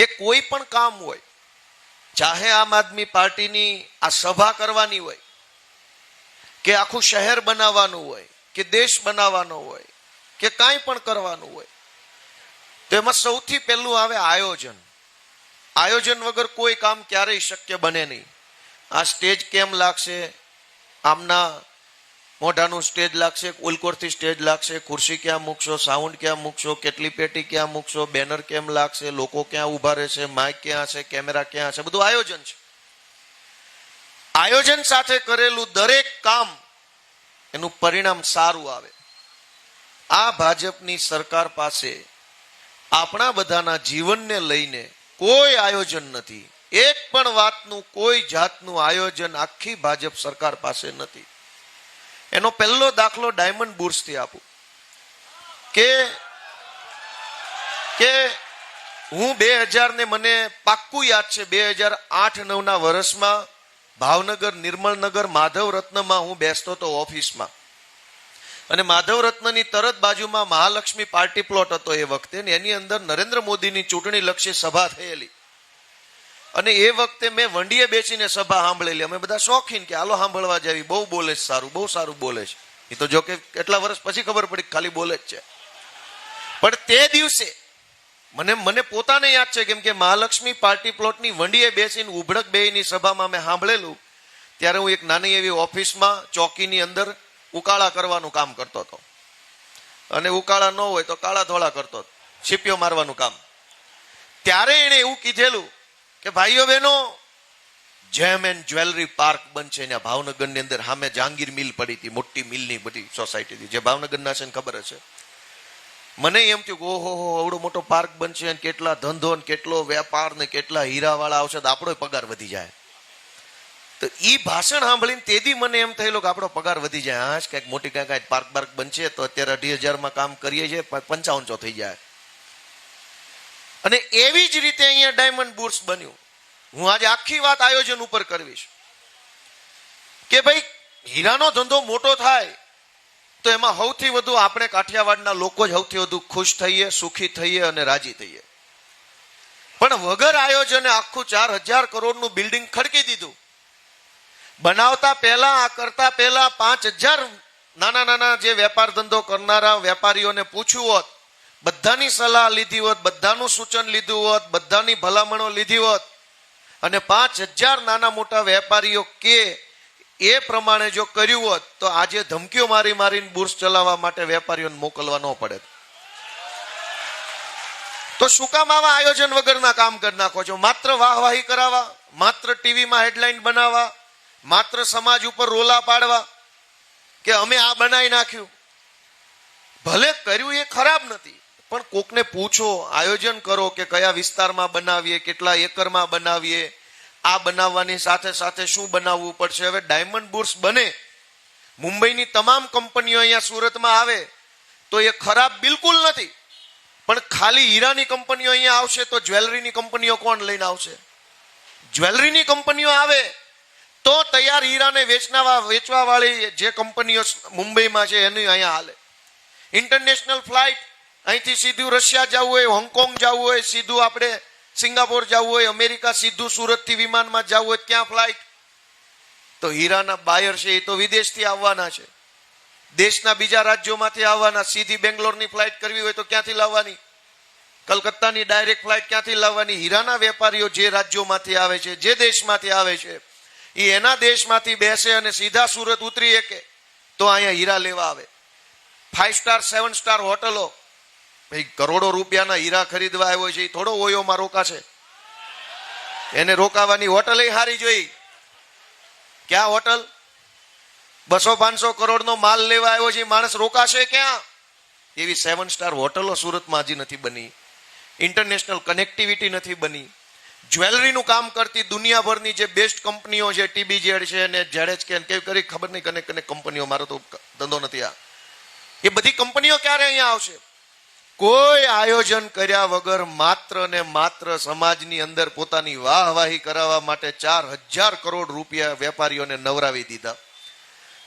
કે કોઈ પણ કામ હોય, ચાહે આમ આદમી પાર્ટીની આ સભા કરવાની હોય, કે આખું શહેર બનાવવાનું હોય, કે દેશ બનાવવાનો હોય, કે કાંઈ પણ કરવાનું હોય, તો એમાં સૌથી પહેલું આવે આયોજન. આયોજન વગર કોઈ કામ ક્યારેય શક્ય બને નહીં. આ સ્ટેજ કેમ લાગશે, આમના મોઢાનું સ્ટેજ લાગશે, ઉલકોરથી સ્ટેજ લાગશે, ખુરશી ક્યાં મૂકશો, સાઉન્ડ ક્યાં મૂકશો, કેટલી પેટી ક્યાં મૂકશો, બેનર કેમ લાગશે, લોકો ક્યાં ઉભા રહેશે, માઇક ક્યાં છે, કેમેરા ક્યાં છે, બધું આયોજન છે. આયોજન સાથે કરેલું દરેક કામ એનું પરિણામ સારું આવે. આ ભાજપની સરકાર પાસે આપણા બધાના જીવનને લઈને કોઈ આયોજન નથી. એક પણ વાતનું કોઈ જાતનું આયોજન આખી ભાજપ સરકાર પાસે નથી. એનો પહેલો દાખલો ડાયમંડ બુર્સથી આપું કે હું 2000 ને મને પાક્કું યાદ છે, 2008-9ના વર્ષમાં ભાવનગર નિર્મળનગર માધવ રત્નમાં હું બેસતો હતો ઓફિસમાં, અને માધવ રત્નની તરત બાજુમાં મહાલક્ષ્મી પાર્ટી પ્લોટ હતો એ વખતે, ને એની અંદર નરેન્દ્ર મોદીની ચૂંટણી લક્ષી સભા થયેલી. અને એ વખતે મેં વંડીએ બેસીને સભા સાંભળેલી. અમે બધા શોખીન કે હાલો સાંભળવા જાવી, બહુ બોલે છે, સારું, બહુ સારું બોલે છે. એ તો જો કે કેટલા વર્ષ પછી ખબર પડી ખાલી બોલે જ છે. પણ તે દિવસે મને પોતાને યાદ છે, કેમ કે મહાલક્ષ્મી પાર્ટી પ્લોટની વંડીએ બેસીને ઉભડક બેયની સભામાં મેં સાંભળેલું. ત્યારે હું એક નાની એવી ઓફિસમાં ચોકીની અંદર ઉકાળા કરવાનું કામ કરતો હતો, અને ઉકાળા ન હોય તો કાળા ધોળા કરતો હતો, છીપીઓ મારવાનું કામ. ત્યારે એણે એવું કીધેલું કે ભાઈઓ બહેનો, જેમ એન્ડ જ્વેલરી પાર્ક બનશે ને ભાવનગરની અંદર સામે જહાંગીર મિલ પડી હતી, મોટી મિલની બધી સોસાયટી હતી, જે ભાવનગરના છે ને ખબર હશે. મને એમ થયું કે ઓહો આવડો મોટો પાર્ક બનશે, ને કેટલા ધંધો ને કેટલો વેપાર ને કેટલા હીરાવાળા આવશે, તો આપણો પગાર વધી જાય. તો ઈ ભાષણ સાંભળીને તેથી મને એમ થયેલું કે આપણો પગાર વધી જાય. હા, કંઈક મોટી કંઈક પાર્ક બનશે તો અત્યારે 2,800 કામ કરીએ છીએ, 5500 થઈ જાય. અને એવી જ રીતે અહીંયા ડાયમંડ બુર્સ બન્યું. હું આજે આખી વાત આયોજન ઉપર કરવીશ કે ભાઈ, હીરાનો ધંધો મોટો થાય તો એમાં સૌથી વધુ આપણે કાઠિયાવાડના લોકો જ સૌથી વધુ ખુશ થઈએ, સુખી થઈએ અને રાજી થઈએ. પણ વગર આયોજને આખું 4,000 કરોડનું બિલ્ડિંગ ખડકી દીધું. બનાવતા પહેલા, આ કરતા પહેલા 5,000 નાના નાના જે વેપાર ધંધો કરનારા વેપારીઓને પૂછ્યું હોત, બધાની સલાહ લીધી હોત, બધાનું સૂચન લીધું હોત, બધાની ભલામણો લીધી હોત, અને 5,000 નાના મોટા વેપારીઓ કે એ પ્રમાણે જો કર્યું હોત, તો આજે ધમકીઓ મારી મારીને બુર્સ ચલાવવા માટે વેપારીઓને મોકલવા ન પડે. તો શું કામ આવા આયોજન વગરના કામ કરી નાખો છો? માત્ર વાહવાહી કરાવવા, માત્ર ટીવીમાં હેડલાઇન બનાવવા, માત્ર સમાજ ઉપર રોલા પાડવા કે અમે આ બનાવી નાખ્યું. ભલે કર્યું એ ખરાબ નથી, પણ કોકને પૂછો, આયોજન કરો કે કયા વિસ્તારમાં બનાવીએ, કેટલા એકરમાં બનાવીએ, આ બનાવવાની સાથે સાથે શું બનાવવું પડશે. હવે ડાયમંડ બુર્સ બને, મુંબઈની તમામ કંપનીઓ અહીંયા સુરતમાં આવે તો એ ખરાબ બિલકુલ નથી. પણ ખાલી હીરાની કંપનીઓ અહીંયા આવશે તો જ્વેલરીની કંપનીઓ કોણ લઈને આવશે? જ્વેલરીની કંપનીઓ આવે તો તૈયાર હીરાને વેચવા વાળી જે કંપનીઓ મુંબઈમાં છે એની અહીંયા હાલે. ઇન્ટરનેશનલ ફ્લાઇટ અહીંથી સીધું રશિયા જવું હોય, હોંગકોંગ જવું હોય, સીધું આપણે સિંગાપોર જવું હોય, અમેરિકા સીધું સુરતથી વિમાનમાં જવું હોય, ક્યાં ફ્લાઇટ? તો હીરાના બાયર છે એ તો વિદેશથી આવવાના છે, દેશના બીજા રાજ્યોમાંથી આવવાના. સીધી બેંગ્લોરની ફ્લાઇટ કરવી હોય તો ક્યાંથી લાવવાની? કલકત્તાની ડાયરેક્ટ ફ્લાઇટ ક્યાંથી લાવવાની? હીરાના વેપારીઓ જે રાજ્યોમાંથી આવે છે, જે દેશમાંથી આવે છે, એ એના દેશમાંથી બેસે અને સીધા સુરત ઉતરી શકે તો અહીંયા હીરા લેવા આવે. 5 સ્ટાર 7 સ્ટાર હોટલો, ભાઈ કરોડો રૂપિયાના હીરા ખરીદવા આવ્યો છે, એ થોડો ઓયોમાં રોકાશે. એને રોકાવાની હોટલ એ હારી જોઈ. ક્યાં હોટલ? 200-500 કરોડનો માલ લેવા આવ્યો છે, માણસ રોકાશે ક્યાં? એવી 7 સ્ટાર હોટલો સુરતમાં હજી નથી બની. ઇન્ટરનેશનલ કનેક્ટિવિટી નથી બની. જ્વેલરીનું કામ કરતી દુનિયાભરની જે બેસ્ટ કંપનીઓ છે, TBZ છે ને ZH કે કેવી કરી ખબર નહીં, કનેક કંપનીઓ, મારો તો ધંધો નથી આ, એ બધી કંપનીઓ ક્યારે અહીંયા આવશે? કોઈ આયોજન કર્યા વગર માત્ર ને માત્ર સમાજની અંદર પોતાની વાહવાહી કરાવવા માટે 4,000 કરોડ રૂપિયા વેપારીઓને નવરાવી દીધા.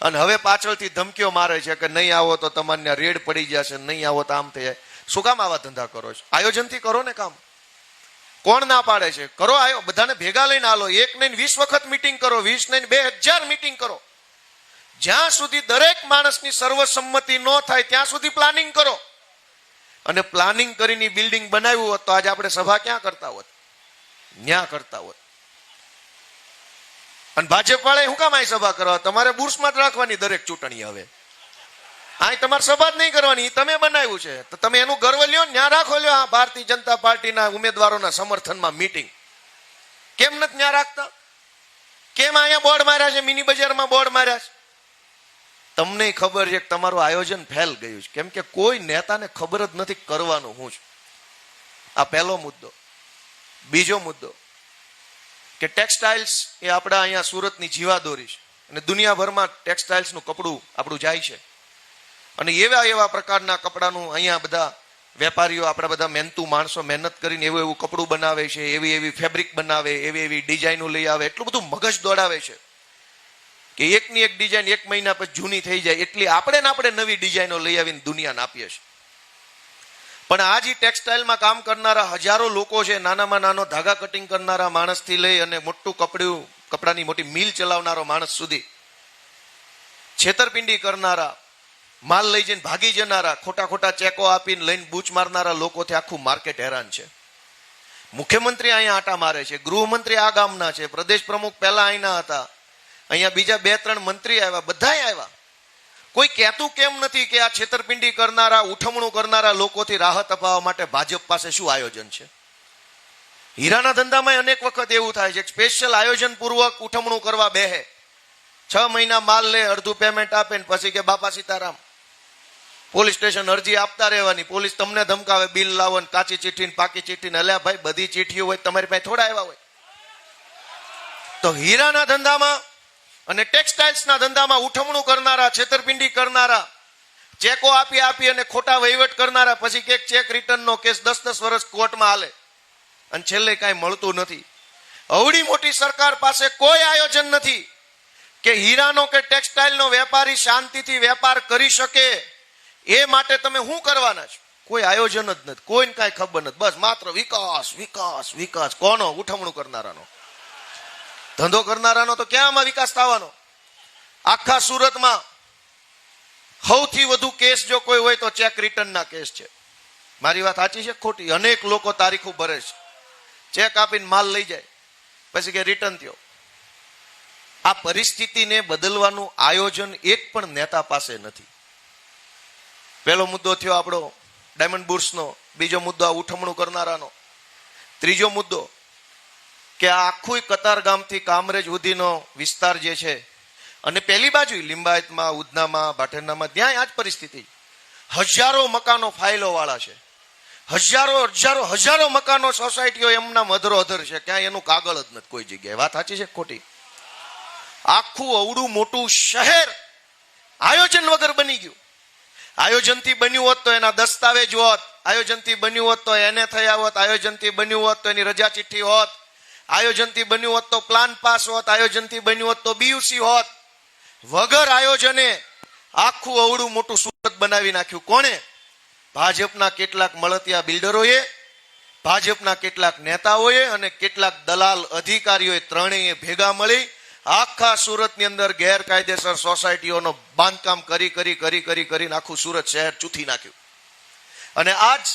અને હવે પાછળથી ધમકીઓ મારે છે કે નહીં આવો તો તમારે રેડ પડી જશે, નહીં આવો તો આમ થઈ જાય. શું કામ આવા ધંધા કરો છો? આયોજનથી કરો ને કામ. કોણ ના પાડે છે? કરો, આયો બધાને ભેગા લઈને આલો, 1 નહીં 20 વખત મીટિંગ કરો, 20 નહીં 2000 મીટિંગ કરો. જ્યાં સુધી દરેક માણસની સર્વસંમતિ ન થાય ત્યાં સુધી પ્લાનિંગ કરો. અને પ્લાનિંગ કરીને બિલ્ડિંગ બનાવ્યું હોત તો આજે આપણે સભા ક્યાં કરતા હોત? ન્યા કરતા હોત. અને ભાજપ વાળા શું કામ અહીં સભા કરવા? તમારે બુર્સમાં જ રાખવાની દરેક ચૂંટણી. હવે અહીં તમારે સભા જ નહીં કરવાની, તમે બનાવ્યું છે તો તમે એનું ગર્વ લ્યો, ન્યા રાખો લ્યો. આ ભારતીય જનતા પાર્ટીના ઉમેદવારોના સમર્થનમાં મીટિંગ કેમ નથી ન્યા રાખતા? કેમ અહીંયા બોર્ડ માર્યા છે, મિની બજારમાં બોર્ડ માર્યા છે? તમને ખબર છે કે તમારું આયોજન ફેલ ગયું છે, કેમ કે કોઈ નેતાને ખબર જ નથી કરવાનું શું છે. આ પહેલો મુદ્દો. બીજો મુદ્દો કે ટેક્સટાઇલ્સ એ આપણા અહીંયા સુરતની જીવાદોરી છે અને દુનિયાભરમાં ટેક્સટાઇલ્સનું કપડું આપણું જાય છે. અને એવા પ્રકારના કપડાનું અહીંયા બધા વેપારીઓ, આપણા બધા મહેનતુ માણસો મહેનત કરીને એવું કપડું બનાવે છે, એવી ફેબ્રિક બનાવે, એવી ડિઝાઇનો લઈ આવે, એટલું બધું મગજ દોડાવે છે કે એકની એક ડિઝાઇન 1 મહિના પછી જૂની થઈ જાય. એટલી આપણે નવી ડિઝાઇનો લઈ આવીને દુનિયાને આપીએ છીએ. પણ આ જે ટેક્સટાઇલમાં કામ કરનારા હજારો લોકો છે, નાનામાં નાનો ધાગા કટિંગ કરનારા માણસથી લઈ અને મોટું કપડાની મોટી મિલ ચલાવનારો માણસ સુધી, છેતરપિંડી કરનારા, માલ લઈ જઈને ભાગી જનારા, ખોટા ચેકો આપીને લઈને બૂચ મારનારા લોકોથી આખું માર્કેટ હેરાન છે. મુખ્યમંત્રી અહીંયા આટા મારે છે, ગૃહમંત્રી આ ગામના છે, પ્રદેશ પ્રમુખ પહેલા અહીંના હતા, અહીંયા બીજા 2-3 મંત્રી આવ્યા, બધાય આવ્યા. કોઈ કહેતું કેમ નથી કે આ છેતરપિંડી કરનારા, ઉઠમણું કરનારા લોકોથી રાહત અપાવવા માટે ભાજપ પાસે શું આયોજન છે? હીરાના ધંધામાં અનેક વખત એવું થાય છે, સ્પેશિયલ આયોજન પૂર્વક ઉઠમણું કરવા બેહે, 6 મહિના માલ લે, અડધું પેમેન્ટ આપે ને પછી કે બાપા સીતારામ. પોલીસ સ્ટેશન અરજી આપતા રહેવાની, પોલીસ તમને ધમકાવે, બિલ લાવો ને કાચી ચીઠી ને પાકી ચીઠી ને. અલ્યા ભાઈ, બધી ચીઠીઓ હોય તમારી પાસે થોડા આવ્યા હોય? તો હીરાના ધંધામાં અને ટેક્સટાઇલ્સના ધંધામાં ઉઠમણું કરનારા, છેતરપિંડી કરનારા, ચેકો આપી અને ખોટા વહીવટ કરનારા, પછી કે ચેક રિટર્નનો કેસ 10-10 વર્ષ કોર્ટમાં હાલે અને છેલ્લે કાંઈ મળતું નથી. અવડી મોટી સરકાર પાસે કોઈ આયોજન નથી કે હીરાનો કે ટેક્સટાઇલનો વેપારી શાંતિથી વેપાર કરી શકે. એ માટે તમે શું કરવાના છો? કોઈ આયોજન જ નથી, કોઈને કાંઈ ખબર નથી. બસ માત્ર વિકાસ વિકાસ વિકાસ. કોનો? ઉઠમણું કરનારાનો. ધંધો કરનારાનો તો ક્યાંમાં વિકાસ થવાનો? આખા સુરતમાં સૌથી વધુ કેસ જો કોઈ હોય તો ચેક રિટર્નના કેસ છે. મારી વાત સાચી છે ખોટી? અનેક લોકો તારીખો ભરે છે, ચેક આપીને માલ લઈ જાય, પછી કે રિટર્ન થયો. આ પરિસ્થિતિને બદલવાનું આયોજન એક પણ નેતા પાસે નથી. પહેલો મુદ્દો થયો આપણો ડાયમંડ બુર્સનો. બીજો મુદ્દો આ ઉઠમણું કરનારાનો. ત્રીજો મુદ્દો કે આ આખું કતારગામથી કામરેજ સુધીનો વિસ્તાર જે છે, અને પેલી બાજુ લિંબાયતમાં, ઉધનામાં, ભાટેરનામાં, ત્યાં આ જ પરિસ્થિતિ. હજારો મકાનો ફાઇલો વાળા છે, હજારો મકાનો, સોસાયટીઓ એમના અધરો-અધર છે, ક્યાંય એનું કાગળ જ નથી કોઈ જગ્યાએ. વાત સાચી છે ખોટી? આખું અવડું મોટું શહેર આયોજન વગર બની ગયું. આયોજનથી બન્યું હોત તો એના દસ્તાવેજ હોત, આયોજનથી બન્યું હોત તો એને થયા હોત, આયોજનથી બન્યું હોત તો એની રજા ચિઠ્ઠી હોત, આયોજનથી બન્યું હોત તો પ્લાન પાસ હોત, આયોજનથી બન્યું હોત તો બીયુસી હોત. વગર આયોજને આખું અવડું મોટું સુરત બનાવી નાખ્યું. કોણે? ભાજપના કેટલાક મળતિયા બિલ્ડરોએ, ભાજપના કેટલાક નેતાઓએ અને કેટલાક દલાલ અધિકારીઓએ, ત્રણેય ભેગા મળી આખા સુરતની અંદર ગેરકાયદેસર સોસાયટીઓનો બાંધકામ કરીને આખું સુરત શહેર ચૂથી નાખ્યું. અને આજ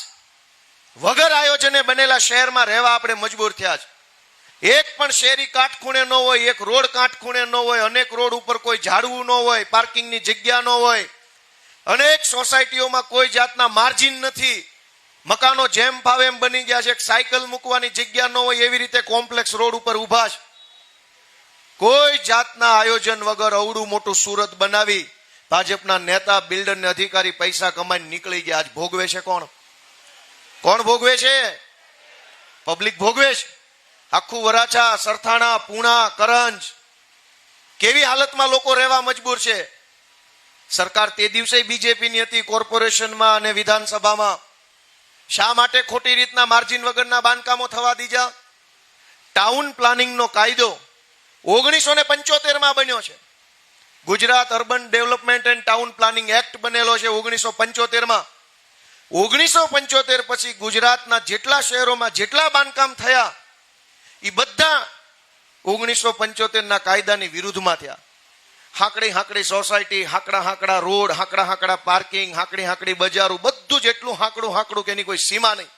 વગર આયોજને બનેલા શહેરમાં રહેવા આપણે મજબૂર થયા છે. એક પણ શેરી કાટખૂણે ન હોય, એક રોડ કાટખૂણે ન હોય, અનેક રોડ ઉપર કોઈ ઝાડવું ન હોય, પાર્કિંગની જગ્યા ન હોય, અનેક સોસાયટીઓમાં કોઈ જાતના માર્જિન નથી, મકાનો જેમ ફાવે એમ બની ગયા છે, સાયકલ મૂકવાની જગ્યા ન હોય એવી રીતે કોમ્પ્લેક્સ રોડ ઉપર ઉભા છે. કોઈ જાતના આયોજન વગર અવડું મોટું સુરત બનાવી ભાજપના નેતા, બિલ્ડર ને અધિકારી પૈસા કમાઈને નીકળી ગયા. આજ ભોગવે છે કોણ? કોણ ભોગવે છે? પબ્લિક ભોગવે છે. આખું વરાછા, સરથાણા, પૂણા, કરંજ, કેવી હાલતમાં લોકો રહેવા મજબૂર છે. સરકાર તે દિવસે બીજેપીની હતી કોર્પોરેશનમાં અને વિધાનસભામાં. શા માટે ખોટી રીતના માર્જિન વગરના બાંધકામો થવા દીધા? ટાઉન પ્લાનિંગનો કાયદો 1975માં બન્યો છે. Gujarat urban development and town planning act બનેલો છે 1975માં. 1975 પછી ગુજરાતના જેટલા શહેરોમાં જેટલા બાંધકામ થયા એ બધા 1975 કાયદાની વિરુદ્ધમાં થયા. હાકડી હાકડી સોસાયટી, હાકડા હાકડા રોડ, હાકડા હાકડા પાર્કિંગ, હાકડી હાકડી બજારો, બધું જેટલું હાકડું હાકડું કે એની કોઈ સીમા નહીં.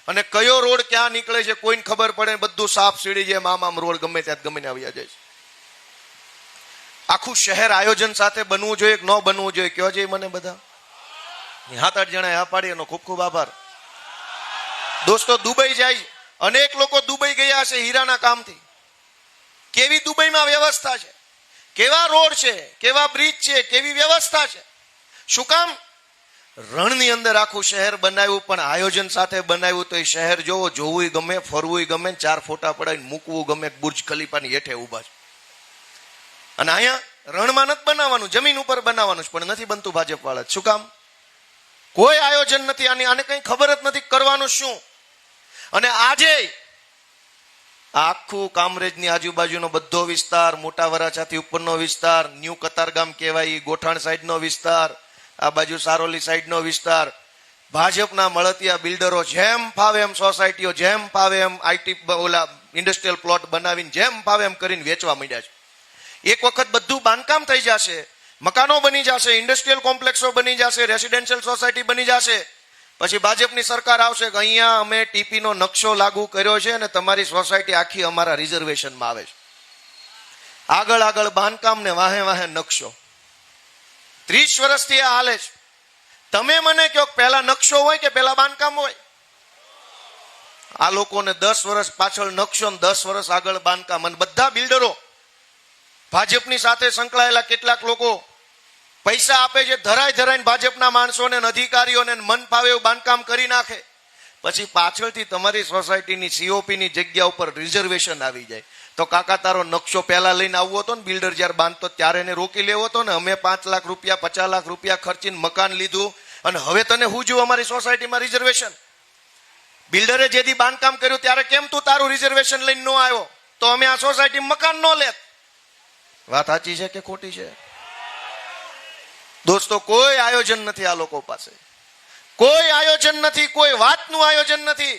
અને કયો રોડ ક્યાં નીકળે છે કોઈને ખબર પડે, બધું સાફ સીડી જેમ આમ રોડ ગમે ત્યાં ગમે આવી જાય છે. આખું શહેર આયોજન સાથે બનવું જોઈએ કે ન બનવું જોઈએ કયો છે મને બધા? 7-8 જણા હા પાડી, એનો ખૂબ ખૂબ આભાર. દોસ્તો, દુબઈ જાય, અનેક લોકો દુબઈ ગયા છે હીરાના કામથી. કેવી દુબઈમાં વ્યવસ્થા છે, કેવા રોડ છે, કેવા બ્રિજ છે, કેવી વ્યવસ્થા છે. શું કામ? રણની અંદર આખું શહેર બનાવ્યું, પણ આયોજન સાથે બનાવ્યું. તો એ શહેર જોવો, જોવું ગમે, ફરવું ગમે, 4 ફોટા પડાવીને મૂકવું ગમે, બુર્જ ખલીફાની હેઠે ઉભા છે. અને અહીંયા રણમાં નથી બનાવવાનું, જમીન ઉપર બનાવવાનું છે, પણ નથી બનતું ભાજપ વાળા. શું કામ? કોઈ આયોજન નથી. આને કઈ ખબર જ નથી કરવાનું શું. અને આજે આખું કામરેજની આજુબાજુનો બધો વિસ્તાર, મોટા વરાછાથી ઉપરનો વિસ્તાર, ન્યૂ કતારગામ કહેવાય, ગોઠાણ સાઈડનો વિસ્તાર, આ બાજુ સારોલી સાઈડનો વિસ્તાર, ભાજપના મળતિયા બિલ્ડરો જેમ ફાવે એમ સોસાયટીઓ જેમ ફાવે એમ આઈટી ઓલા ઇન્ડસ્ટ્રીયલ પ્લોટ બનાવીને જેમ ફાવે એમ કરીને વેચવા માંડ્યા છે. એક વખત બધું બાંધકામ થઈ જશે, મકાનો બની જશે, ઇન્ડસ્ટ્રીયલ કોમ્પ્લેક્સો બની જશે, રેસિડેન્શિયલ સોસાયટી બની જશે, પછી ભાજપની સરકાર આવશે કે અહીંયા અમે ટીપીનો નકશો લાગુ કર્યો છે અને તમારી સોસાયટી આખી અમારા રિઝર્વેશનમાં આવે છે. આગળ આગળ બાંધકામ ને વાહે વાહે નકશો. 30 વર્ષથી આ હાલે છે. તમે મને કહો પહેલા નકશો હોય કે પહેલા બાંધકામ હોય? આ લોકોને 10 વર્ષ પાછળ નકશો, 10 વર્ષ આગળ બાંધકામ. અને બધા બિલ્ડરો ભાજપની સાથે સંકળાયેલા કેટલાક લોકો પૈસા આપે છે, ધરાય ધરાઈને ભાજપના માણસોને અધિકારીઓને મન ફાવે એવું બાંધકામ કરી નાખે. પછી પાછળથી તમારી સોસાયટીની સીઓપીની જગ્યા ઉપર રિઝર્વેશન આવી જાય. તો કાકા, તારો નકશો પહેલા લઈને આવવો હતો ને, બિલ્ડર જયારે બાંધતો ત્યારે એને રોકી લેવો હતો ને. અમે 5 લાખ રૂપિયા 50 લાખ રૂપિયા ખર્ચીને મકાન લીધું અને હવે તને હું જોઉં અમારી સોસાયટીમાં રિઝર્વેશન. બિલ્ડરે જેથી બાંધકામ કર્યું ત્યારે કેમ તું તારું રિઝર્વેશન લઈને ન આવ્યો? તો અમે આ સોસાયટીમાં મકાન ન લેત. વાત સાચી છે કે ખોટી છે? દોસ્તો, કોઈ આયોજન નથી આ લોકો પાસે, કોઈ આયોજન નથી, કોઈ વાતનું આયોજન નથી.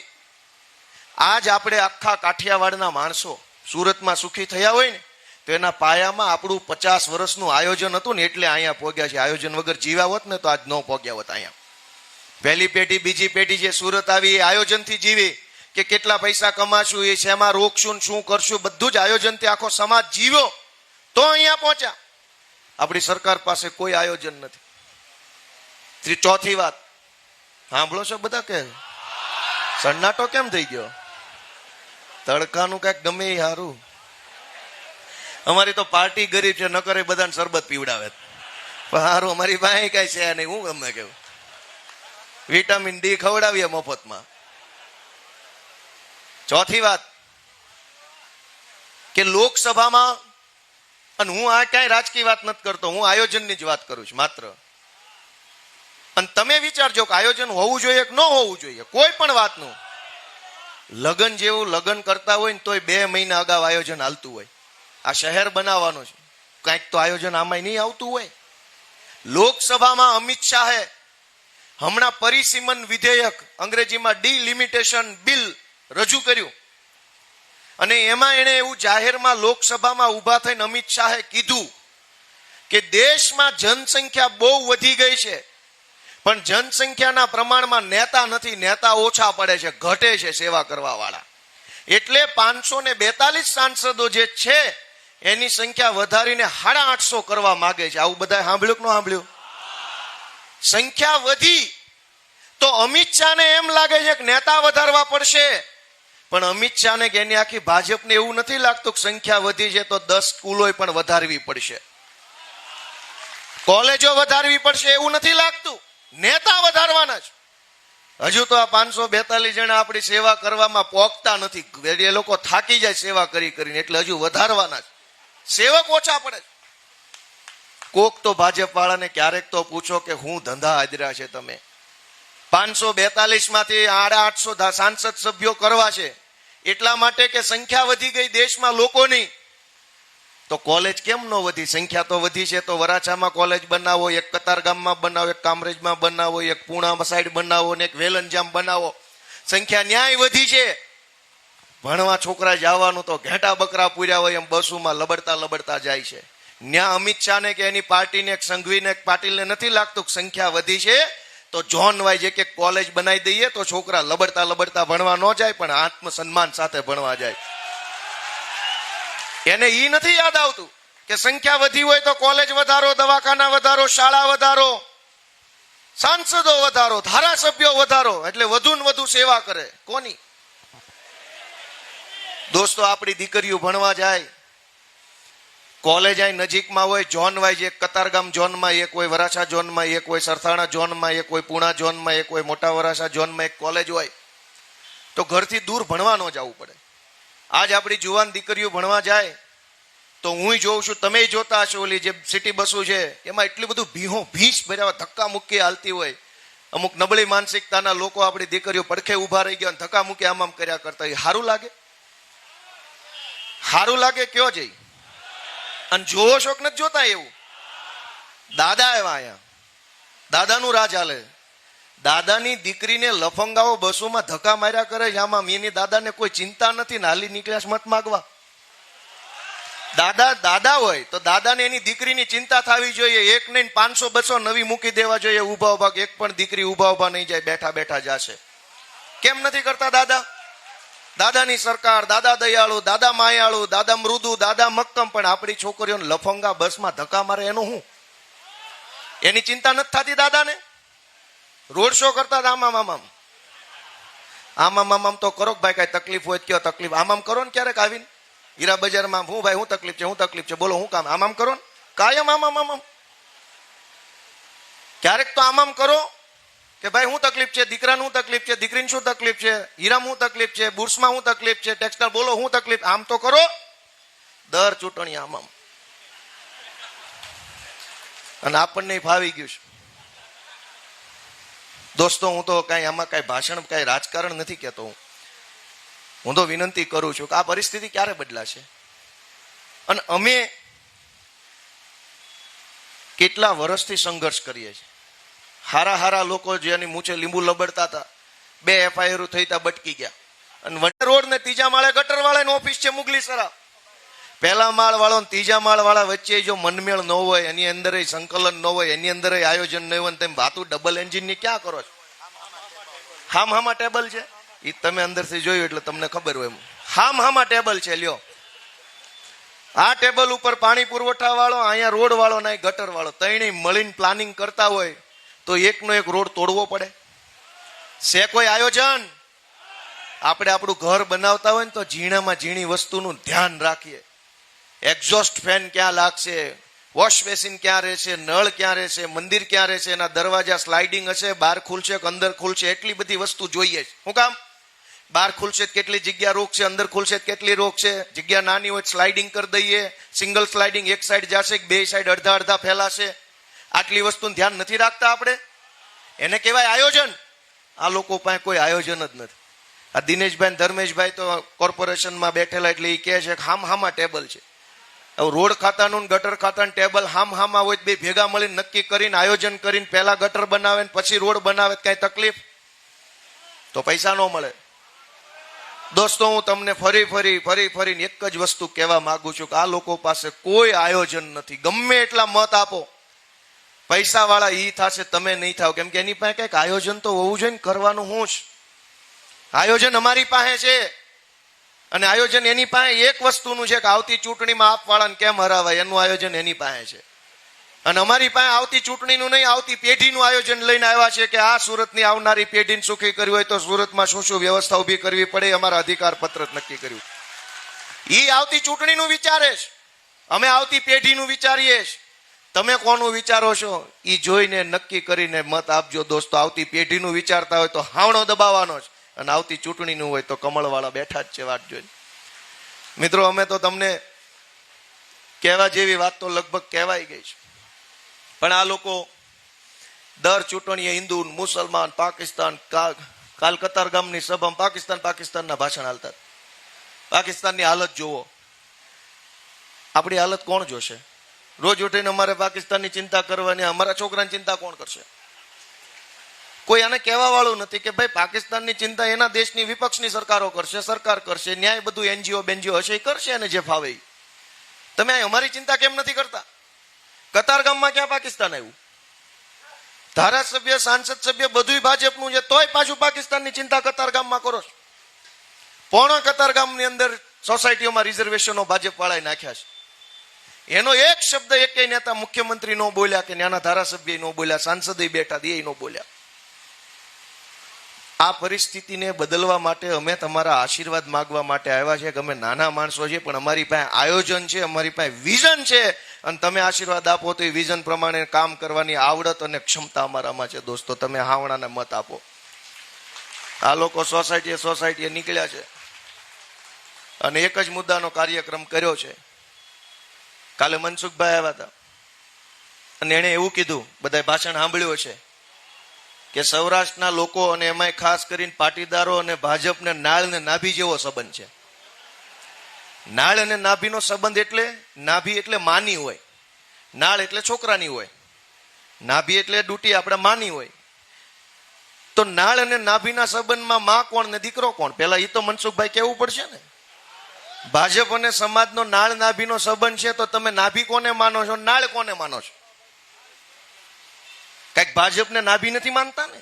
આજ આપણે આખા કાઠિયાવાડના માણસો સુરતમાં સુખી થયા હોય ને, તો એના પાયામાં આપણું 50 વર્ષનું આયોજન હતું ને, એટલે અહીંયા પહોંચ્યા છે. આયોજન વગર જીવ્યા હોત ને તો આજ ન પહોંચ્યા હોત અહીંયા. પહેલી પેઢી, બીજી પેઢી જે સુરત આવી એ આયોજનથી જીવી, કે કેટલા પૈસા કમાશું, એ શેમાં રોકશું, શું કરશું, બધું જ આયોજનથી આખો સમાજ જીવ્યો તો અહીંયા પહોંચ્યા. આપણી સરકાર પાસે કોઈ આયોજન નથી. ચોથી વાત સાંભળો છો બધા કે સન્નાટો કેમ થઈ ગયો? તડકાનું કઈક ગમે એ સારું. અમારી તો પાર્ટી ગરીબ છે, ન કરે બધાને શરબત પીવડાવે. પણ સારું અમારી પાસે કઈ છે નહીં. હું ગમે કેવું વિટામિન ડી ખવડાવીએ મફતમાં. ચોથી વાત કે લોકસભામાં, અને હું આ ક્યાંય રાજકીય વાત નથી કરતો, હું આયોજનની જ વાત કરું છું માત્ર. અને તમે વિચારજો કે આયોજન હોવું જોઈએ કે ન હોવું જોઈએ કોઈ પણ વાતનું. લગ્ન જેવું લગ્ન કરતા હોય ને તોય 2 મહિના અગાઉ આયોજન હાલતું હોય. આ શહેર બનાવવાનું છે, કંઈક તો આયોજન આમાં નહીં આવતું હોય. લોકસભામાં અમિત શાહે હમણાં પરિસીમન વિધેયક, અંગ્રેજીમાં ડિલિમિટેશન બિલ રજૂ કર્યું. અને એમાં એને એવું જાહેરમાં લોકસભામાં ઉભા થઈને અમિત શાહે કીધું કે દેશમાં જનસંખ્યા બહુ વધી ગઈ છે, પણ જનસંખ્યાના પ્રમાણમાં નેતા નથી, નેતા ઓછા પડે છે, ઘટે છે સેવા કરવા વાળા. એટલે 542 સાંસદો જે છે એની સંખ્યા વધારીને 850 કરવા માંગે છે. આવું બધા સાંભળ્યું કે ન સાંભળ્યું? સંખ્યા વધી તો અમિત શાહને એમ લાગે છે કે નેતા વધારવા પડશે, પણ અમિત શાહને કે એની આખી ભાજપને એવું નથી લાગતું કે સંખ્યા વધી છે તો 10 સ્કૂલો પણ વધારવી પડશે, કોલેજો વધારવી પડશે, એવું નથી લાગતું. નેતા વધારવાના છે. હજુ તો આ 542 જણા આપણી સેવા કરવામાં પોગતા નથી. એ લોકો થાકી જાય સેવા કરી કરીને, એટલે હજુ વધારવાના છે. સેવક ઓછા પડે. કોક તો ભાજપ વાળાને ક્યારેક તો પૂછો કે હું ધંધા આદર્યા છે તમે? 542 માંથી 850 સાંસદ સભ્યો કરવા છે એટલા માટે કે સંખ્યા વધી ગઈ દેશમાં લોકોની. તો કોલેજ કેમ ન વધી? સંખ્યા તો વધી છે. તો વરાછામાં કોલેજ બનાવો, એક કતારગામમાં બનાવો, એક કામરેજમાં બનાવો, એક પૂણા સાઈડ બનાવો ને એક વેલંજામ બનાવો. સંખ્યા ન્યાય વધી છે. ભણવા છોકરા જવાનું તો ઘેટા બકરા પૂર્યા હોય એમ બસોમાં લબડતા લબડતા જાય છે. ન્યા અમિત શાહને કે એની પાર્ટીને એક સંઘવીને એક પાટીલને નથી લાગતું કે સંખ્યા વધી છે તો ઝોન વાઇઝ એક એક કોલેજ બનાવી દઈએ તો છોકરા લબડતા લબડતા ભણવા ન જાય પણ આત્મસન્માન સાથે ભણવા જાય. એને ઈ નથી યાદ આવતું કે સંખ્યા વધી હોય તો કોલેજ વધારો, દવાખાના વધારો, શાળા વધારો, સાંસદો વધારો, ધારાસભ્યો વધારો, એટલે વધુ ને વધુ સેવા કરે. કોની? દોસ્તો, આપણી દીકરીઓ ભણવા જાય, કોલેજ અહીં નજીકમાં હોય, ઝોન વાઇઝ એક કતારગામ ઝોનમાં એક હોય, વરાછા ઝોનમાં એક હોય, સરથાણા ઝોનમાં એક હોય, પૂણા ઝોનમાં એક હોય, મોટા વરાછા ઝોનમાં એક કોલેજ હોય, તો ઘરથી દૂર ભણવા ન જવું પડે. આજ આપણી જુવાન દીકરીઓ ભણવા જાય તો હું જોઉં છું, તમે જોતા હશો, ઓલી જે સિટી બસો છે એમાં એટલું બધું ભીંસ ભર્યા ધક્કા મૂકી હાલતી હોય. અમુક નબળી માનસિકતાના લોકો આપણી દીકરીઓ પડખે ઉભા રહી ગયા ધક્કા મૂકી આમ કર્યા કરતા. એ સારું લાગે? સારું લાગે? કયો જઈ અને જોવો છો કે નથી જોતા? એવું દાદા એવા અહીંયા દાદાનું રાજ હાલે. દાદાની દીકરીને લફંગાઓ બસોમાં ધક્કા માર્યા કરે છે. આમાં એની દાદાને કોઈ ચિંતા નથી ને હાલી નીકળ્યા મત માગવા. દાદા દાદા હોય તો દાદાને એની દીકરીની ચિંતા થવી જોઈએ. એક નહીં 500-200 નવી મૂકી દેવા જોઈએ ઉભા ઉભા. એક પણ દીકરી ઉભા ઉભા નહીં જાય, બેઠા બેઠા જશે. કેમ નથી કરતા દાદા? દાદાની સરકાર, દાદા દયાળુ, દાદા માયાળુ, દાદા મૃદુ, દાદા મક્કમ. પણ આપણી છોકરીઓને લફંગા બસમાં ધક્કા મારે એનું શું? એની ચિંતા નથી થતી દાદાને? રોડ શો કરતા આમામ આમામ આમામ આમામ તો કરો ભાઈ. કઈ તકલીફ હોય કયો તકલીફ આમામ કરો ને. ક્યારેક આવીને હીરા બજારમાં હું ભાઈ હું તકલીફ છે, હું તકલીફ છે, બોલો હું કામ? આમામ કરો ને કાયમ આમામ આમામ. ક્યારેક તો આમામ કરો કે ભાઈ હું તકલીફ છે, દીકરાનું શું તકલીફ છે, દીકરીને શું તકલીફ છે, હીરામાં શું તકલીફ છે, બુર્સમાં શું તકલીફ છે, ટેક્સટાઇલ બોલો શું તકલીફ. આમ તો કરો દર ચૂંટણી આમામ. અને આપણને ફાવી ગયું છે. દોસ્તો, હું તો કઈ આમાં કઈ ભાષણ કઈ રાજકારણ નથી કહેતો. હું તો વિનંતી કરું છું કે આ પરિસ્થિતિ ક્યારે બદલાશે? અને અમે કેટલા વર્ષથી સંઘર્ષ કરીએ છીએ. હારા હારા લોકો જેની મૂછે લીંબુ લબડતા હતા, 2 FIR થઈ હતા, બટકી ગયા. અને રોડ ને 3જા માળે ગટર વાળાની ઓફિસ છે મુગલી સરા. 1લા માળ વાળો 3જા માળ વાળા વચ્ચે જો મનમેળ ન હોય, એની અંદર સંકલન ન હોય, એની અંદર આયોજન ન હોય, તેમ વાતું ડબલ એન્જિન ની ક્યાં કરો છો? હામાં ટેબલ છે એ તમે અંદરથી જોયું એટલે તમને ખબર હોય. હામાં ટેબલ છે. લ્યો, આ ટેબલ ઉપર પાણી પુરવઠા વાળો, અહીંયા રોડ વાળો ને ગટર વાળો, ત્રણેય મળીને પ્લાનિંગ કરતા હોય તો એકનો એક રોડ તોડવો પડે? છે કોઈ આયોજન? આપણે આપણું ઘર બનાવતા હોય ને તો ઝીણામાં ઝીણી વસ્તુનું ધ્યાન રાખીએ. એક્ઝોસ્ટ ફેન ક્યાં લાગશે, વોશ બેસિન ક્યાં રહેશે, નળ ક્યાં રહેશે, મંદિર ક્યાં રહેશે, એના દરવાજા સ્લાઇડિંગ હશે, બહાર ખુલશે કે અંદર ખુલશે, એટલી બધી વસ્તુ જોઈએ. શું કામ? બહાર ખુલશે કેટલી જગ્યા રોકશે, અંદર ખુલશે કેટલી રોકશે. જગ્યા નાની હોય સ્લાઇડિંગ કરી દઈએ. સિંગલ સ્લાઇડિંગ, એક સાઈડ જશે, 2 સાઈડ અડધા અડધા ફેલાશે. આટલી વસ્તુનું ધ્યાન નથી રાખતા આપણે. એને કહેવાય આયોજન. આ લોકો પાસે કોઈ આયોજન જ નથી. આ દિનેશભાઈ ધર્મેશભાઈ તો કોર્પોરેશનમાં બેઠેલા એટલે એ કહે છે કે હામાં ટેબલ છે. રોડ ખાતાનું ગટર ખાતાનું ટેબલ હામાં હોય, 2 ભેગા મળીને નક્કી કરીને આયોજન કરીને પહેલા ગટર બનાવે પછી રોડ બનાવે, કઈ તકલીફ? તો પૈસા ન મળે. દોસ્તો, હું તમને ફરીને એક જ વસ્તુ કહેવા માંગુ છું કે આ લોકો પાસે કોઈ આયોજન નથી. ગમે એટલા મત આપો, પૈસા વાળા ઈ થશે, તમે નહીં થાવ. કેમ કે એની પાસે કઈક આયોજન તો હોવું જોઈએ ને. કરવાનું હું જ આયોજન અમારી પાસે છે. અને આયોજન એની પાસે એક વસ્તુનું છે કે આવતી ચૂંટણીમાં આપવાળાને કેમ હરાવાય, એનું આયોજન એની પાસે છે. અને અમારી પાસે આવતી ચૂંટણીનું નહીં, આવતી પેઢીનું આયોજન લઈને આવ્યા છે કે આ સુરતની આવનારી પેઢીને સુખી કરવી હોય તો સુરતમાં શું શું વ્યવસ્થા ઉભી કરવી પડે, અમારા અધિકાર પત્ર નક્કી કર્યું. ઈ આવતી ચૂંટણીનું વિચારે છે, અમે આવતી પેઢીનું વિચારીએ છીએ. તમે કોનું વિચારો છો ઈ જોઈને નક્કી કરીને મત આપજો. દોસ્તો, આવતી પેઢીનું વિચારતા હોય તો હાવણો દબાવવાનો જ, અને આવતી ચૂંટણીનું હોય તો કમળવાળા બેઠા જ છે વાટ જોઈને. મિત્રો, અમે તો તમને કહેવા જેવી વાત તો લગભગ કહેવાઈ ગઈ છે. પણ આ લોકો દર ચૂંટણીએ હિન્દુ, મુસલમાન, પાકિસ્તાન, કાલ કતારગામની સભામાં પાકિસ્તાનના ભાષણ હાલતા. પાકિસ્તાનની હાલત જુઓ. આપણી હાલત કોણ જોશે? રોજ ઉઠીને અમારે પાકિસ્તાનની ચિંતા કરવાની, અમારા છોકરાની ચિંતા કોણ કરશે? કોઈ આને કહેવા વાળું નથી કે ભાઈ પાકિસ્તાનની ચિંતા એના દેશની વિપક્ષની સરકારો કરશે, સરકાર કરશે, ન્યાય બધું એનજીઓ બેનજીઓ હશે એ કરશે અને જે ફાવે. તમે અમારી ચિંતા કેમ નથી કરતા? કતારગામમાં ક્યાં પાકિસ્તાન આવ્યું? ધારાસભ્ય, સાંસદ સભ્ય બધું ભાજપનું છે, તોય પાછું પાકિસ્તાનની ચિંતા કતારગામમાં કરો છો. પોણા કતારગામની અંદર સોસાયટીઓમાં રિઝર્વેશનો ભાજપ વાળાએ નાખ્યા છે. એનો એક શબ્દ એકેય નેતા મુખ્યમંત્રી નો બોલ્યા કે નાના ધારાસભ્ય નો બોલ્યા, સાંસદ બેઠા એ નો બોલ્યા. આ પરિસ્થિતિને બદલવા માટે અમે તમારા આશીર્વાદ માંગવા માટે આવ્યા છે કે અમે નાના માણસો છીએ, પણ અમારી પાસે આયોજન છે, અમારી પાસે વિઝન છે, અને તમે આશીર્વાદ આપો તો એ વિઝન પ્રમાણે કામ કરવાની આવડત અને ક્ષમતા અમારામાં છે. દોસ્તો, તમે હાવણાને મત આપો. આ લોકો સોસાયટીએ નીકળ્યા છે અને એક જ મુદ્દાનો કાર્યક્રમ કર્યો છે. કાલે મનસુખભાઈ આવ્યા હતા અને એને એવું કીધું, બધા ભાષણ સાંભળ્યું છે કે સૌરાષ્ટ્રના લોકો અને એમાંય ખાસ કરીને પાટીદારો અને ભાજપને નાળ ને નાભી જેવો સંબંધ છે. નાળ અને નાભીનો સંબંધ એટલે નાભી એટલે માની હોય, નાળ એટલે છોકરાની હોય, નાભી એટલે ડૂટી આપણે માની હોય. તો નાળ અને નાભીના સંબંધમાં માં કોણ ને દીકરો કોણ? પેલા એ તો મનસુખભાઈ કહેવું પડશે ને. ભાજપ અને સમાજનો નાળ નાભીનો સંબંધ છે તો તમે નાભી કોને માનો છો, નાળ કોને માનો છો? કઈક ભાજપને નાભી નથી માનતા ને.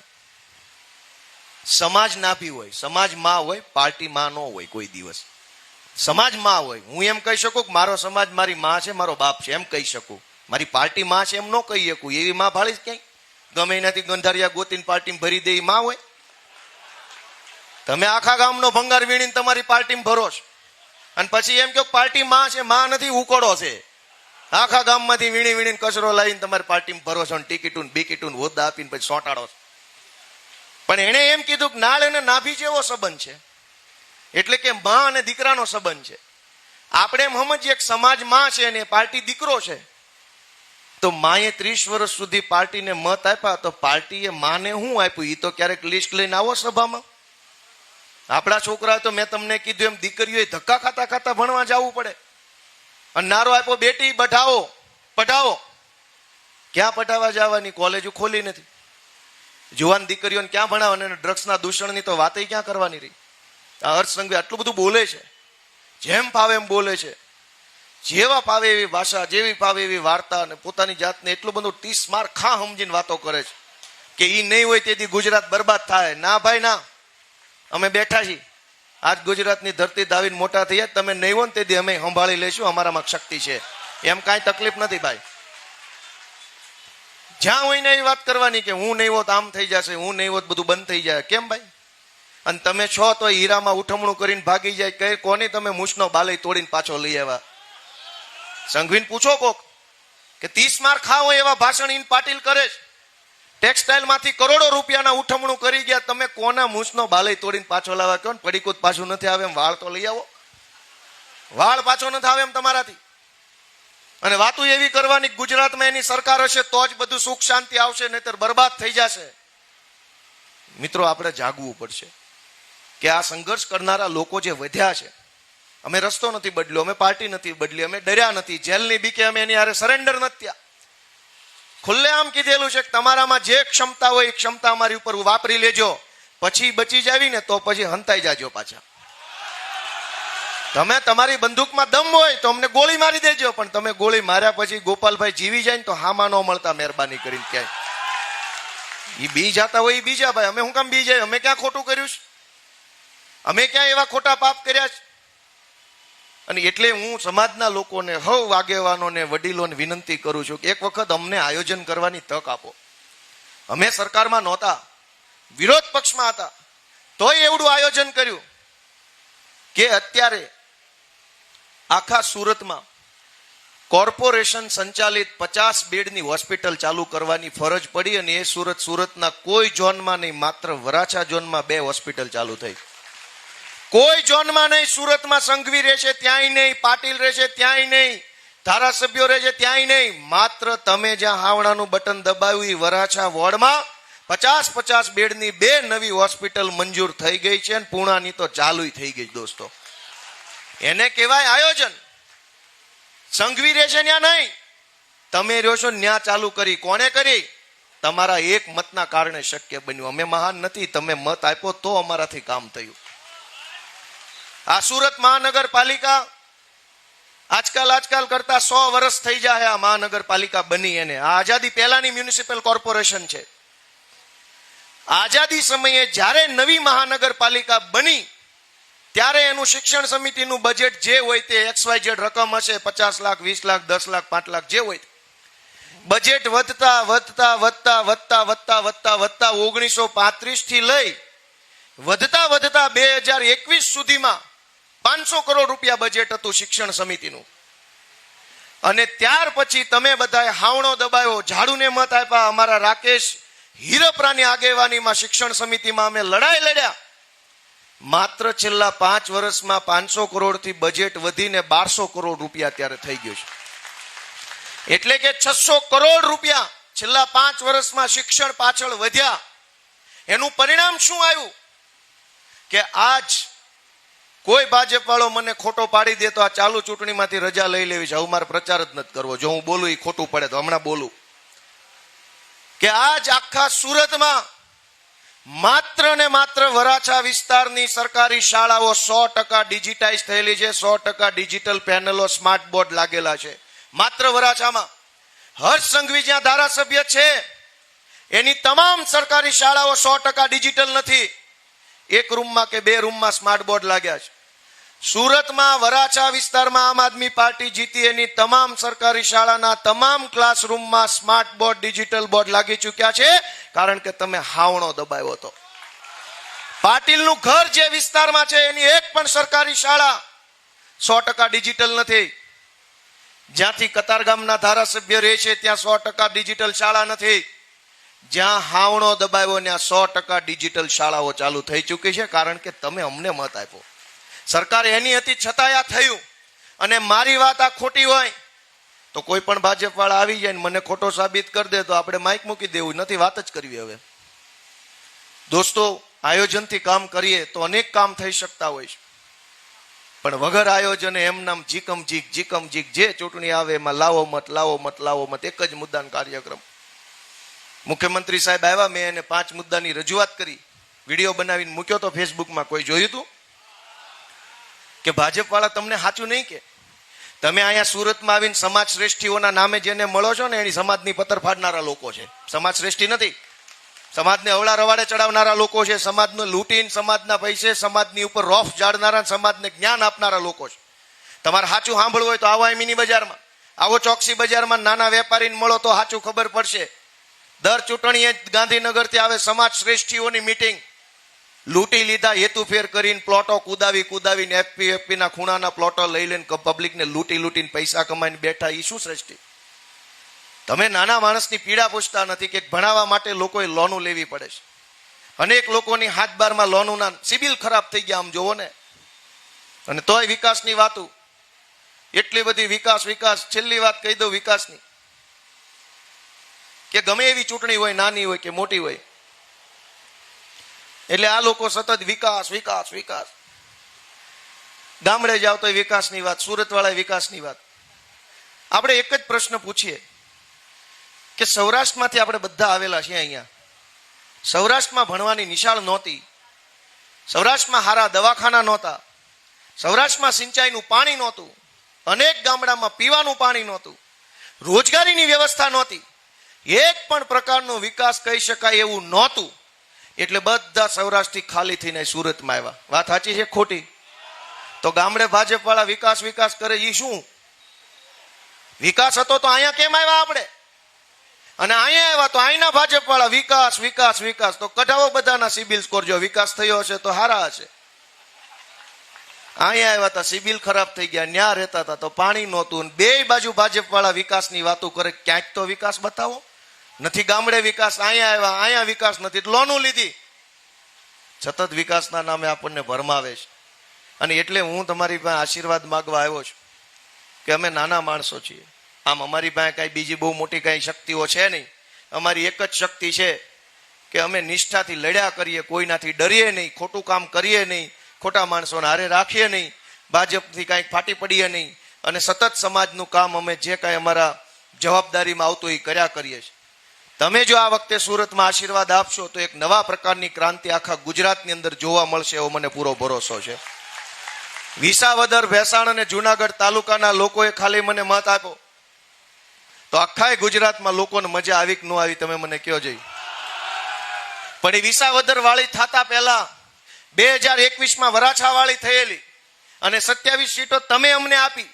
સમાજ નાભી હોય, સમાજ માં હોય, પાર્ટી માં ન હોય. કોઈ દિવસ સમાજ માં હોય. હું એમ કહી શકું કે મારો સમાજ મારી માં છે, મારો બાપ છે, એમ કહી શકું. મારી પાર્ટી માં છે એમ ન કહી શકું. એવી માં ભાળી ક્યાંય ગમે એનાથી ગંધારિયા ગોતીને પાર્ટીમાં ભરી દે એ માં હોય? તમે આખા ગામનો ભંગાર વીણીને તમારી પાર્ટીમાં ભરો છો અને પછી એમ કહો પાર્ટી માં છે. માં નથી, ઉકળો છે. આખા ગામમાંથી વીણીને કચરો લાવીને તમારી પાર્ટીમાં ભરો છો, ટિકિટું બીકીટું હોદ્દા આપીને પછી સોંટાડો છો. પણ એને એમ કીધું કે નાળ અને નાભી જેવો સંબંધ છે, એટલે કે માં અને દીકરાનો સંબંધ છે. આપણે એમ સમજીએ કે સમાજ માં છે અને પાર્ટી દીકરો છે. તો માએ 30 વર્ષ સુધી પાર્ટીને મત આપ્યા, તો પાર્ટીએ માને શું આપ્યું? એ તો ક્યારેક લિસ્ટ લઈને આવો સભામાં. આપણા છોકરા તો મેં તમને કીધું એમ દીકરીઓએ ધક્કા ખાતા ખાતા ભણવા જવું પડે. અને નારો આપ્યો બેટી પઢાઓ પઢાઓ. ક્યાં પઢાવા જવાની? કોલેજો ખોલી નથી. જુવાન દીકરીઓને ક્યાં ભણાવવાની? ડ્રગ્સના દૂષણની તો વાત ક્યાં કરવાની રહી? આ હર્ષસંઘવી આટલું બધું બોલે છે, જેમ ફાવે એમ બોલે છે, જેવા ફાવે એવી ભાષા, જેવી ફાવે એવી વાર્તા, અને પોતાની જાતને એટલું બધું 30 માર ખા સમજીને વાતો કરે છે કે ઈ નહીં હોય તેથી ગુજરાત બરબાદ થાય. ના ભાઈ ના, અમે બેઠા છીએ. આજ ગુજરાતની ધરતી દાવીને મોટા થયા. તમે નહીં હો ને તેથી અમે સંભાળી લઈશું, અમારામાં શક્તિ છે, એમ કાંઈ તકલીફ નથી ભાઈ. જ્યાં હોય ને એવી વાત કરવાની કે હું નહીં હોત આમ થઈ જશે, હું નહીં હોત બધું બંધ થઈ જાય. કેમ ભાઈ? અને તમે છો તો હીરામાં ઉઠમણું કરીને ભાગી જાય. કઈ કોની તમે મૂછનો બાલય તોડીને પાછો લઈ આવ્યા? સંઘવીને પૂછો કોક કે 30 માર ખાઓ એવા ભાષણ ઇન પાટીલ કરે છે. ટેક્સટાઇલ માંથી કરોડો રૂપિયાના ઉઠમણું કરી ગયા. તમે કોના મૂછનો બાલય તોડીને પાછો લાવવા કહો ને? પડીકૂત પાછું નથી આવે એમ વાળ તો લઈ આવો. વાળ પાછો નથી આવે એમ તમારાથી. અને વાતું એવી કરવાની ગુજરાતમાં એની સરકાર હશે તો જ બધું સુખ શાંતિ આવશે, નહીતર બરબાદ થઈ જશે. મિત્રો, આપણે જાગવું પડશે કે આ સંઘર્ષ કરનારા લોકો જે વધ્યા છે, અમે રસ્તો નથી બદલ્યો, અમે પાર્ટી નથી બદલી, અમે ડર્યા નથી, જેલની બીકે અમે એની હારે સરેન્ડર નથી થયા. ખુલ્લેઆમ કીધેલું છે કે તમારામાં જે ક્ષમતા હોય એ ક્ષમતા અમારી ઉપર વાપરી લેજો, પછી બચી જાવી ને તો પછી હંતાઈ જાજો પાછા. તમે તમારી બંદૂકમાં દમ હોય તો અમને ગોળી મારી દેજો, પણ તમે ગોળી માર્યા પછી ગોપાલભાઈ જીવી જાય ને તો હામાં ન મળતા મહેરબાની કરીને ક્યાંય. એ બી જતા હોય એ બીજા ભાઈ, અમે શું કામ બી જાય? અમે ક્યાં ખોટું કર્યું છે? અમે ક્યાં એવા ખોટા પાપ કર્યા છે? અને એટલે હું સમાજના લોકોને, હવ આગેવાનોને, વડીલોને વિનંતી કરું છું કે એક વખત અમને આયોજન કરવાની તક આપો. અમે સરકારમાં નહોતા, વિરોધ પક્ષમાં હતા, તોય એવડું આયોજન કર્યું કે અત્યારે આખા સુરતમાં કોર્પોરેશન સંચાલિત 50 બેડની હોસ્પિટલ ચાલુ કરવાની ફરજ પડી. અને એ સુરતના કોઈ ઝોનમાં નહીં, માત્ર વરાછા ઝોનમાં 2 હોસ્પિટલ ચાલુ થઈ. કોઈ ઝોનમાં નહીં. સુરતમાં સંઘવી રહેશે ત્યાંય નહીં, પાટીલ રહેશે ત્યાંય નહીં, ધારાસભ્યો રહેશે ત્યાંય નહીં. માત્ર તમે જ્યાં હાવણાનું બટન દબાવ્યું એ વરાછા વોર્ડમાં 50 બેડની 2 નવી હોસ્પિટલ મંજૂર થઈ ગઈ છે, અને પૂણાની તો ચાલુ થઈ ગઈ. દોસ્તો, એને કહેવાય આયોજન. સંઘવી રહે છે ત્યાં નહીં, તમે રહ્યો છો ન્યા ચાલુ કરી. કોણે કરી? તમારા એક મતના કારણે શક્ય બન્યું. અમે મહાન નથી, તમે મત આપ્યો તો અમારાથી કામ થયું. આ સુરત મહાનગરપાલિકા આજકાલ કરતા 100 વર્ષ થઈ જાય આ મહાનગરપાલિકા બની. એને આ આઝાદી પહેલાની મ્યુનિસિપલ કોર્પોરેશન છે. આઝાદી સમયે જ્યારે નવી મહાનગરપાલિકા બની ત્યારે એનું શિક્ષણ સમિતિનું બજેટ જે હોય તે XYZ રકમ હશે, 50 લાખ, 20 લાખ, 10 લાખ, 5 લાખ જે હોય, બજેટ વધતા 1935 થી લઈ વધતા 2021 સુધીમાં 500 કરોડ રૂપિયા બજેટ હતું શિક્ષણ સમિતિનું. અને ત્યાર પછી તમે બધાએ હાવણો દબાયો, ઝાડુને મત આપ્યા. અમારા રાકેશ હીરપરાની આગેવાનીમાં શિક્ષણ સમિતિમાં અમે લડાઈ લડ્યા. માત્ર છેલ્લા 5 વર્ષમાં 500 કરોડથી બજેટ વધીને 1200 કરોડ રૂપિયા અત્યારે થઈ ગયું છે. એટલે કે 600 કરોડ રૂપિયા છેલ્લા 5 વર્ષમાં શિક્ષણ પાછળ વધ્યા. એનું પરિણામ શું આવ્યું? કે આજ કોઈ ભાજપ વાળો મને ખોટો પાડી દે તો આ ચાલુ ચૂંટણીમાંથી રજા લઈ લેવી છે. હું મારે પ્રચાર જ નથી કરવો. જો હું બોલું એ ખોટું પડે તો હમણાં બોલું કે આજ આખા સુરતમાં માત્ર ને માત્ર વરાછા વિસ્તારની સરકારી શાળાઓ 100% ડિજિટાઇઝ થયેલી છે. 100% ડિજિટલ પેનલો, સ્માર્ટ બોર્ડ લાગેલા છે. માત્ર વરાછામાં. હર્ષ સંઘવી જ્યાં ધારાસભ્ય છે એની તમામ સરકારી શાળાઓ 100% ડિજિટલ નથી. એક રૂમમાં કે 2 રૂમમાં સ્માર્ટ બોર્ડ લાગ્યા છે. સુરતમાં વરાછા વિસ્તારમાં આમ આદમી પાર્ટી જીતી, એની તમામ સરકારી શાળાના તમામ ક્લાસરૂમમાં સ્માર્ટ બોર્ડ, ડિજિટલ બોર્ડ લાગી ચૂક્યા છે. કારણ કે તમે હાવણો દબાવ્યો હતો. પાટીલનું ઘર જે વિસ્તારમાં છે એની એક પણ સરકારી શાળા 100% ડિજિટલ નથી. જ્યાંથી કતારગામના ધારાસભ્ય રહે છે ત્યાં 100% ડિજિટલ શાળા નથી. જ્યાં હાવણો દબાવ્યો ત્યાં 100% ડિજિટલ શાળાઓ ચાલુ થઈ ચૂકી છે. કારણ કે તમે અમને મત આપ્યો. સરકાર એની હતી છતાં આ થયું. અને મારી વાત આ ખોટી હોય તો કોઈ પણ ભાજપ વાળા આવી જાય ને મને ખોટો સાબિત કરી દે તો આપણે માઇક મૂકી દેવું નથી, વાત જ કરવી. હવે દોસ્તો, આયોજનથી કામ કરીએ તો અનેક કામ થઈ શકતા હોય છે, પણ વગર આયોજને એમ નામ જીકમ જીક જે ચૂંટણી આવે એમાં લાવો મત એક જ મુદ્દાનો કાર્યક્રમ. મુખ્યમંત્રી સાહેબ આવ્યા, મેં એને 5 મુદ્દાની રજૂઆત કરી, વિડીયો બનાવીને મૂક્યો તો ફેસબુકમાં. કોઈ જોયું હતું કે ભાજપ વાળા તમને સાચું નહીં કે? તમે અહીંયા સુરતમાં આવીને સમાજ શ્રેષ્ઠીઓના નામે જેને મળો છો ને એની સમાજની પત્તર ફાડનારા લોકો છે. સમાજ શ્રેષ્ઠી નથી, સમાજને અવળા રવાડે ચડાવનારા લોકો છે. સમાજનો લૂંટીને સમાજના પૈસે સમાજની ઉપર રોફ જાળનારા, સમાજને જ્ઞાન આપનારા લોકો છે. તમારે સાચું સાંભળવું હોય તો આવો મિની બજારમાં, આવો ચોકસી બજારમાં, નાના વેપારીને મળો તો સાચું ખબર પડશે. દર ચૂંટણીએ ગાંધીનગરથી આવે સમાજ શ્રેષ્ઠીઓની મીટિંગ. લૂંટી લીધા હેતુફેર કરીને પ્લોટો કુદાવીને એફપીના ખૂણાના પ્લોટો લઈ લઈને પબ્લિકને લૂંટીને પૈસા કમાઈને બેઠા. એ શું શ્રેષ્ઠી? તમે નાના માણસની પીડા પૂછતા નથી કે ભણાવવા માટે લોકોએ લોનું લેવી પડે છે. અનેક લોકોની હાથબારમાં લોનોના સિબિલ ખરાબ થઈ ગયા આમ જોવો ને. અને તોય વિકાસની વાતો, એટલી બધી વિકાસ. છેલ્લી વાત કહી દઉં વિકાસની, કે ગમે એવી ચૂંટણી હોય, નાની હોય કે મોટી હોય, એટલે આ લોકો સતત વિકાસ. ગામડે જાવ તો વિકાસની વાત, સુરત વાળા વિકાસની વાત. આપણે એક જ પ્રશ્ન પૂછીએ કે સૌરાષ્ટ્રમાંથી આપણે બધા આવેલા છીએ અહીંયા. સૌરાષ્ટ્રમાં ભણવાની નિશાળ નહોતી, સૌરાષ્ટ્રમાં સારા દવાખાના નહોતા, સૌરાષ્ટ્રમાં સિંચાઈનું પાણી નહોતું, અનેક ગામડામાં પીવાનું પાણી નહોતું, રોજગારીની વ્યવસ્થા નહોતી, એક પણ પ્રકારનો વિકાસ કહી શકાય એવું નહોતું. એટલે બધા સૌરાષ્ટ્રથી ખાલી થઈને સુરતમાં આવ્યા. વાત સાચી છે ખોટી? તો ગામડે ભાજપ વાળા વિકાસ કરે એ શું? વિકાસ હતો તો અહીંયા કેમ આવ્યા આપણે? અને અહીંયા આવ્યા તો અહીંના ભાજપ વાળા વિકાસ. તો કઢાવો બધાના સિબિલ સ્કોર. જો વિકાસ થયો હશે તો સારા હશે. અહીંયા આવ્યા હતા, સિબિલ ખરાબ થઈ ગયા. ન્યા રહેતા હતા તો પાણી નહોતું. બે બાજુ ભાજપ વાળા વિકાસની વાતો કરે. ક્યાંક તો વિકાસ બતાવો. નથી ગામડે વિકાસ, અહીંયા આવ્યા, અહીંયા વિકાસ નથી, લોનું લીધી. સતત વિકાસના નામે આપણને ભરમાવે છે. અને એટલે હું તમારી પાસે આશીર્વાદ માગવા આવ્યો છું કે અમે નાના માણસો છીએ. આમ અમારી પાસે કાંઈ બીજી બહુ મોટી કાંઈ શક્તિઓ છે નહીં. અમારી એક જ શક્તિ છે કે અમે નિષ્ઠાથી લડ્યા કરીએ, કોઈનાથી ડરીએ નહીં, ખોટું કામ કરીએ નહીં, ખોટા માણસોને હારે રાખીએ નહીં, ભાજપથી કાંઈક ફાટી પડીએ નહીં. અને સતત સમાજનું કામ અમે જે કાંઈ અમારા જવાબદારીમાં આવતું એ કર્યા કરીએ છીએ. તમે જો આ વખતે સુરતમાં આશીર્વાદ આપશો તો એક નવા પ્રકારની ક્રાંતિ આખા ગુજરાતની અંદર જોવા મળશે એવો મને પૂરો ભરોસો છે. વિસાવદર, ભેસાણ અને જુનાગઢ તાલુકાના લોકોએ ખાલી મને મત આપ્યો તો આખા ગુજરાતમાં લોકોને મજા આવી કે ન આવી તમે મને કયો જઈ. પણ એ વિસાવદર વાળી થતા પહેલા 2021માં વરાછા વાળી થયેલી અને 27 સીટો તમે અમને આપી,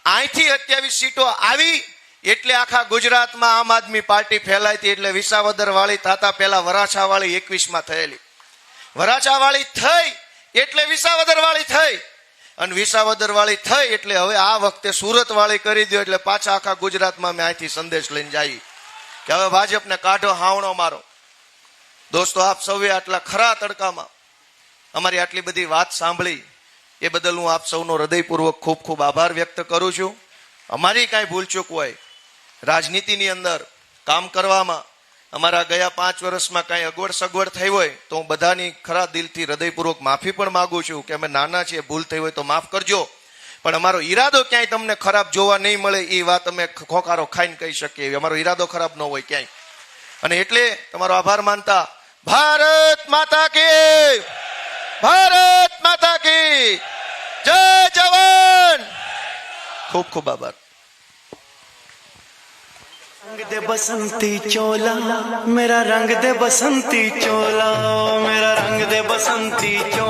અહીંથી 27 સીટો આવી એટલે આખા ગુજરાતમાં આમ આદમી પાર્ટી ફેલાઈ હતી. એટલે વિસાવદર વાળી થતા પહેલા વરાછા વાળી 21માં થયેલી, વરાછા વાળી થઈ એટલે વિસાવદર વાળી થઈ, અને વિસાવદર વાળી થઈ એટલે હવે આ વખતે સુરત વાળી કરી દો એટલે પાછા આખા ગુજરાતમાં અમે અહીંથી સંદેશ લઈને જઈએ કે હવે ભાજપને કાઢો, હાવણો મારો. દોસ્તો, આપ સૌએ આટલા ખરા તડકામાં અમારી આટલી બધી વાત સાંભળી એ બદલ હું આપ સૌનો હૃદયપૂર્વક ખૂબ ખૂબ આભાર વ્યક્ત કરું છું. અમારી કાંઈ ભૂલચૂક હોય રાજનીતિની અંદર કામ કરવામાં, અમારા ગયા 5 વર્ષમાં કાંઈ અગવડ સગવડ થઈ હોય તો હું બધાની ખરા દિલથી હૃદયપૂર્વક માફી પણ માંગુ છું કે અમે નાના છીએ, ભૂલ થઈ હોય તો માફ કરજો. પણ અમારો ઈરાદો ક્યાંય તમને ખરાબ જોવા નહીં મળે એ વાત અમે ખોખારો ખાઈને કહી શકીએ. અમારો ઈરાદો ખરાબ ન હોય ક્યાંય. અને એટલે તમારો આભાર માનતા ભારત માતા કી, ભારત માતા કી જય જવાન. ખૂબ ખૂબ આભાર. रंग दे बसंती चोला मेरा, रंग दे बसंती चोला मेरा, रंग दे बसंती चोला.